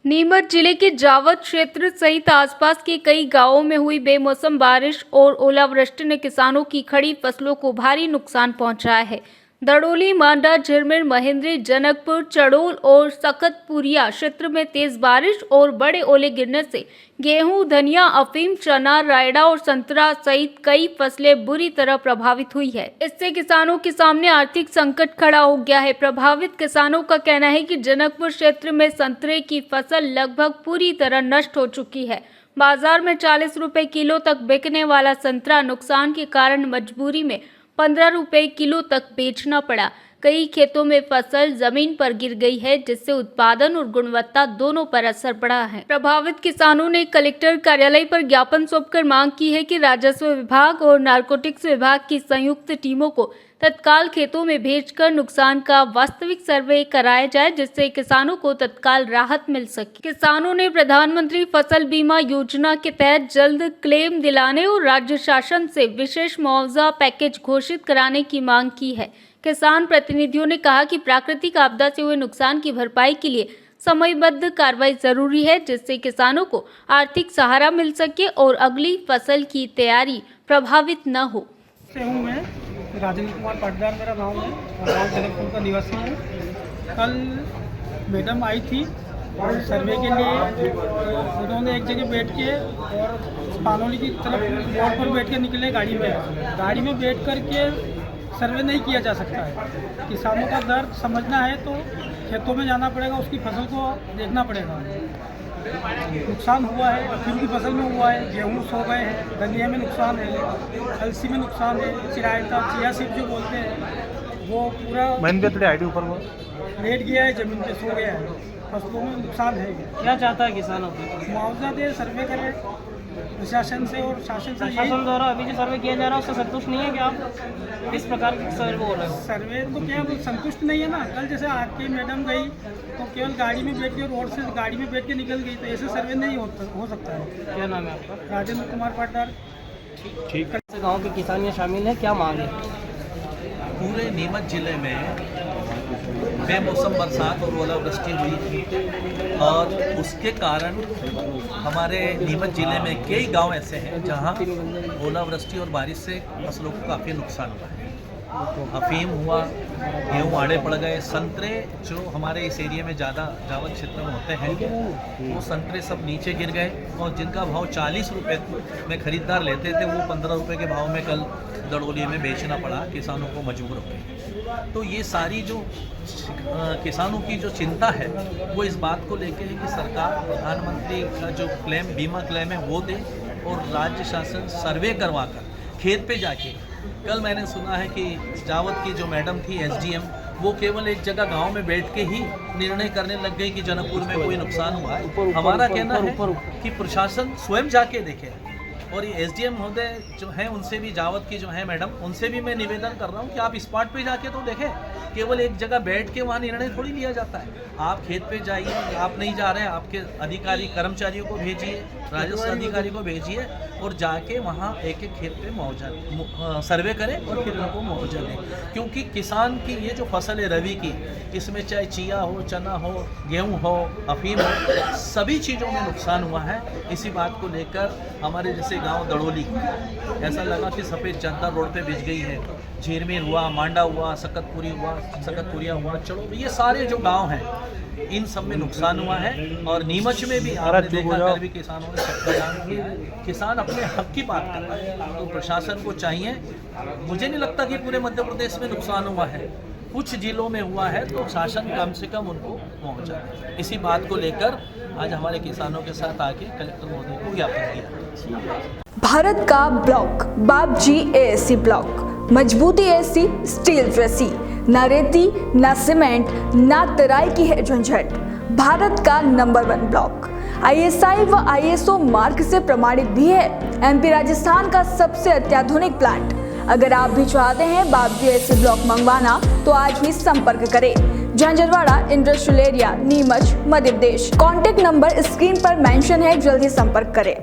नीमच जिले के जावद क्षेत्र सहित आसपास के कई गांवों में हुई बेमौसम बारिश और ओलावृष्टि ने किसानों की खड़ी फसलों को भारी नुकसान पहुंचाया है। दड़ोली, मांडा, झिरमिर, महेंद्री, जनकपुर, चड़ोल और सकतपुरिया क्षेत्र में तेज बारिश और बड़े ओले गिरने से गेहूं, धनिया, अफीम, चना, रायड़ा और संतरा सहित कई फसलें बुरी तरह प्रभावित हुई है। इससे किसानों के सामने आर्थिक संकट खड़ा हो गया है। प्रभावित किसानों का कहना है कि जनकपुर क्षेत्र में संतरे की फसल लगभग पूरी तरह नष्ट हो चुकी है। बाजार में 40 रुपए किलो तक बिकने वाला संतरा नुकसान के कारण मजबूरी में 15 रुपए किलो तक बेचना पड़ा। कई खेतों में फसल जमीन पर गिर गई है, जिससे उत्पादन और गुणवत्ता दोनों पर असर पड़ा है। प्रभावित किसानों ने कलेक्टर कार्यालय पर ज्ञापन सौंपकर मांग की है कि राजस्व विभाग और नारकोटिक्स विभाग की संयुक्त टीमों को तत्काल खेतों में भेजकर नुकसान का वास्तविक सर्वे कराया जाए, जिससे किसानों को तत्काल राहत मिल सके। किसानों ने प्रधानमंत्री फसल बीमा योजना के तहत जल्द क्लेम दिलाने और राज्य शासन से विशेष मुआवजा पैकेज घोषित कराने की मांग की है। किसान प्रतिनिधियों ने कहा कि प्राकृतिक आपदा से हुए नुकसान की भरपाई के लिए समयबद्ध कार्रवाई जरूरी है, जिससे किसानों को आर्थिक सहारा मिल सके और अगली फसल की तैयारी प्रभावित न हो। राजेंद्र कुमार पाटीदार मेरा नाम है और गाँव जनकपुर का निवासी हूँ। कल मैडम आई थी और सर्वे के लिए उन्होंने एक जगह बैठ के और पानोली की तरफ रोड पर बैठ के निकले गाड़ी में बैठ कर के सर्वे नहीं किया जा सकता है। किसानों का दर्द समझना है तो खेतों में जाना पड़ेगा, उसकी फसल को देखना पड़ेगा। नुकसान हुआ है, अफीम की फसल में हुआ है, गेहूँ सो गए हैं, धनिया में नुकसान है, अलसी में नुकसान है, चिया सीड जो बोलते हैं वो पूरा ऊपर वो लेट गया है, ज़मीन पे सो गया है, फसलों में नुकसान है। क्या चाहता है किसानों को? मुआवजा दे, सर्वे करे प्रशासन से और शासन से। शासन द्वारा अभी जो सर्वे किया जा रहा है उससे संतुष्ट नहीं है क्या आप? किस प्रकार के सर्वे बोल रहे हैं? सर्वे तो क्या संतुष्ट नहीं है ना। कल जैसे आके मैडम गई तो केवल गाड़ी में बैठ के रोड से गाड़ी में बैठ के निकल गई, तो ऐसे सर्वे नहीं हो सकता है। क्या नाम है आपका? राजेंद्र कुमार पाटीदार। ठीक है। गाँव के किसान ये शामिल है, क्या मांग है? पूरे नीमच जिले में बेमौसम बरसात और ओलावृष्टि हुई थी और उसके कारण हमारे नीमच जिले में कई गांव ऐसे हैं जहां ओलावृष्टि और बारिश से फसलों को काफ़ी नुकसान हुआ है। अफीम हुआ, गेहूँ आड़े पड़ गए, संतरे जो हमारे इस एरिया में ज़्यादा जावद क्षेत्र में होते हैं वो संतरे सब नीचे गिर गए और जिनका भाव 40 रुपये में ख़रीदार लेते थे वो 15 रुपये के भाव में कल दड़ोली में बेचना पड़ा, किसानों को मजबूर हो गए। तो ये सारी जो किसानों की जो चिंता है वो इस बात को लेके है कि सरकार प्रधानमंत्री का जो क्लेम बीमा क्लेम है वो दे और राज्य शासन सर्वे करवा कर खेत पे जाके। कल मैंने सुना है कि जावद की जो मैडम थी एसडीएम, वो केवल एक जगह गांव में बैठ के ही निर्णय करने लग गई कि जनकपुर में कोई नुकसान हुआ है। हमारा कहना है कि प्रशासन स्वयं जाके देखे और ये एसडीएम महोदय जो हैं उनसे भी, जावद की जो है मैडम, उनसे भी मैं निवेदन कर रहा हूँ कि आप स्पॉट पे जाके तो देखें। केवल एक जगह बैठ के वहाँ निर्णय थोड़ी लिया जाता है। आप खेत पे जाइए, आप नहीं जा रहे हैं, आपके अधिकारी कर्मचारियों को भेजिए, राजस्व अधिकारी को भेजिए और जाके वहाँ एक एक खेत पे मुआवजा सर्वे करें और फिर उनको मुआवजा दें। क्योंकि किसान की ये जो फसल है रबी की, इसमें चाहे चिया हो, चना हो, गेहूँ हो, अफीम हो, सभी चीज़ों में नुकसान हुआ है। इसी बात को लेकर हमारे जैसे गांव दड़ोली ऐसा लगा कि सफ़ेद चादर रोड पे बिछ गई है। झिरमिर हुआ, मांडा हुआ, सकतपुरिया हुआ, चलो ये सारे जो गांव हैं इन सब में नुकसान हुआ है। और नीमच में भी आपने देखा कल भी किसानों ने सबका काम किया है। किसान अपने हक की बात कर रहा है तो प्रशासन को चाहिए। मुझे नहीं लगता कि पूरे मध्य प्रदेश में नुकसान हुआ है, कुछ जिलों में हुआ है तो शासन कम से कम उनको पहुँचा। इसी बात को लेकर आज हमारे किसानों के साथ आके कलेक्टर महोदय को ज्ञापन दिया। भारत का ब्लॉक बाबजी एएससी ब्लॉक, मजबूती ऐसी स्टील जैसी, ना रेती ना सीमेंट ना तराई की है झंझट। भारत का नंबर 1 ब्लॉक आईएसआई व आईएसओ मार्क से प्रमाणित भी है। एमपी राजस्थान का सबसे अत्याधुनिक प्लांट। अगर आप भी चाहते हैं बाबजी एएससी ब्लॉक मंगवाना तो आज ही संपर्क करें। झंझरवाड़ा industrial area, Neemuch, Madhya Pradesh. Contact number screen पर मेंशन है, जल्दी संपर्क करें।